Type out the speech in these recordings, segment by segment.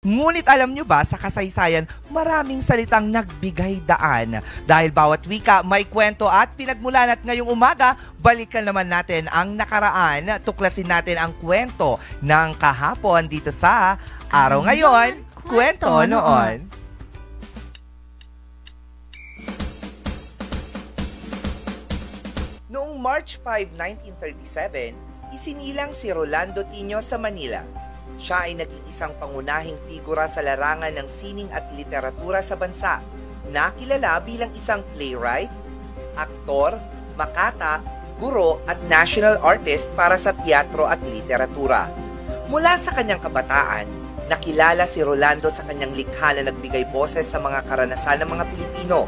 Ngunit alam nyo ba, sa kasaysayan, maraming salitang nagbigay daan. Dahil bawat wika may kwento at pinagmulan, at ngayong umaga, balikan naman natin ang nakaraan. Tuklasin natin ang kwento ng kahapon dito sa Araw Ngayon, Kwento Noon. Noong March 5, 1937, isinilang si Rolando Tino sa Manila. Siya ay naging isang pangunahing figura sa larangan ng sining at literatura sa bansa, nakilala bilang isang playwright, aktor, makata, guro at national artist para sa teatro at literatura. Mula sa kanyang kabataan, nakilala si Rolando sa kanyang likha na nagbigay boses sa mga karanasan ng mga Pilipino.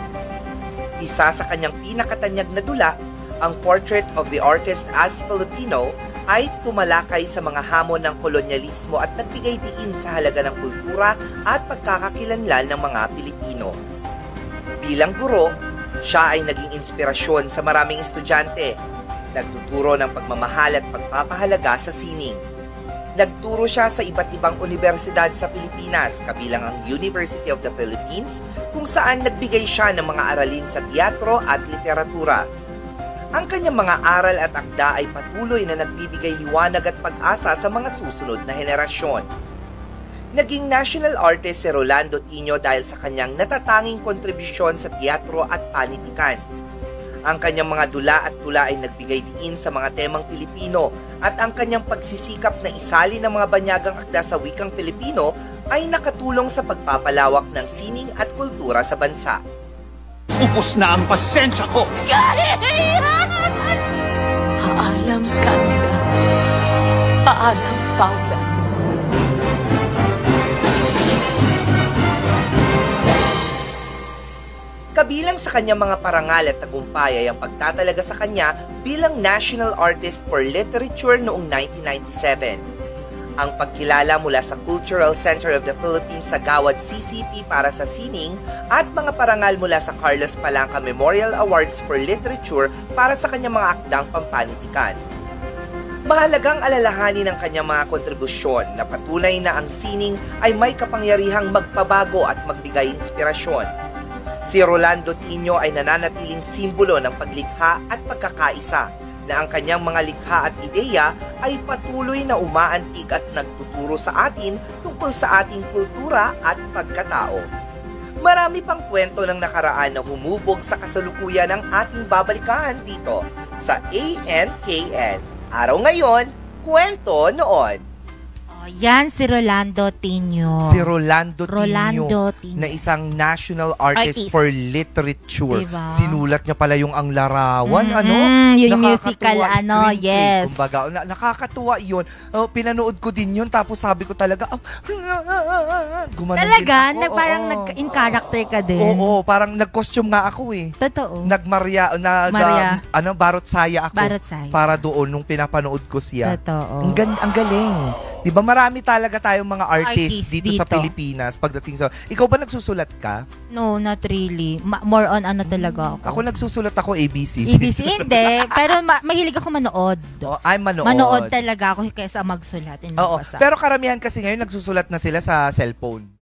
Isa sa kanyang pinakatanyag na dula, ang Portrait of the Artist as Filipino, ay tumalakay sa mga hamon ng kolonyalismo at nagbigay diin sa halaga ng kultura at pagkakakilanlan ng mga Pilipino. Bilang guro, siya ay naging inspirasyon sa maraming estudyante. Nagtuturo ng pagmamahal at pagpapahalaga sa sining. Nagturo siya sa iba't ibang universidad sa Pilipinas, kabilang ang University of the Philippines, kung saan nagbigay siya ng mga aralin sa teatro at literatura. Ang kanyang mga aral at akda ay patuloy na nagbibigay liwanag at pag-asa sa mga susunod na henerasyon. Naging national artist si Rolando Tino dahil sa kanyang natatanging kontribusyon sa teatro at panitikan. Ang kanyang mga dula at tula ay nagbigay diin sa mga temang Pilipino, at ang kanyang pagsisikap na isali ng mga banyagang akda sa wikang Pilipino ay nakatulong sa pagpapalawak ng sining at kultura sa bansa. Ubus na ang pasensya ko! Paalam, Camila. Paalam, Paula. Kabilang sa kanyang mga parangal at tagumpay ay ang pagtatalaga sa kanya bilang National Artist for Literature noong 1997. Ang pagkilala mula sa Cultural Center of the Philippines sa Gawad CCP para sa sining, at mga parangal mula sa Carlos Palanca Memorial Awards for Literature para sa kanyang mga akdang pampanitikan. Mahalagang alalahanin ang kanyang mga kontribusyon na patunay na ang sining ay may kapangyarihang magpabago at magbigay inspirasyon. Si Rolando Tino ay nananatiling simbolo ng paglikha at pagkakaisa, na ang kanyang mga likha at ideya ay patuloy na umaantig at nagtuturo sa atin tungkol sa ating kultura at pagkatao. Marami pang kwento ng nakaraan na humubog sa kasalukuyan ng ating babalikan dito sa ANKN. Araw Ngayon, Kwento Noon. Yan si Rolando Tino. Si Rolando Tino, na isang national artist for literature. Diba? Sinulat niya pala yung Ang Larawan, yung musical, yes. Kumbaga, nakakatuwa yun. Pinanood ko din yun, tapos sabi ko talaga, gumanon talaga, din ako. Parang in character ka din. Oo, parang nag-costume nga ako eh. Totoo. Barot saya ako. Barot saya. Para doon, nung pinapanood ko siya. Totoo. Ang galing. Diba marami talaga tayong mga artists dito sa Pilipinas pagdating sa... Ikaw ba nagsusulat ka? No, not really. More on talaga ako. Ako nagsusulat ako ABC. ABC, hindi. Pero mahilig ako manood. Manood. Manood talaga ako kaysa magsulat. Oo. Pero karamihan kasi ngayon nagsusulat na sila sa cellphone.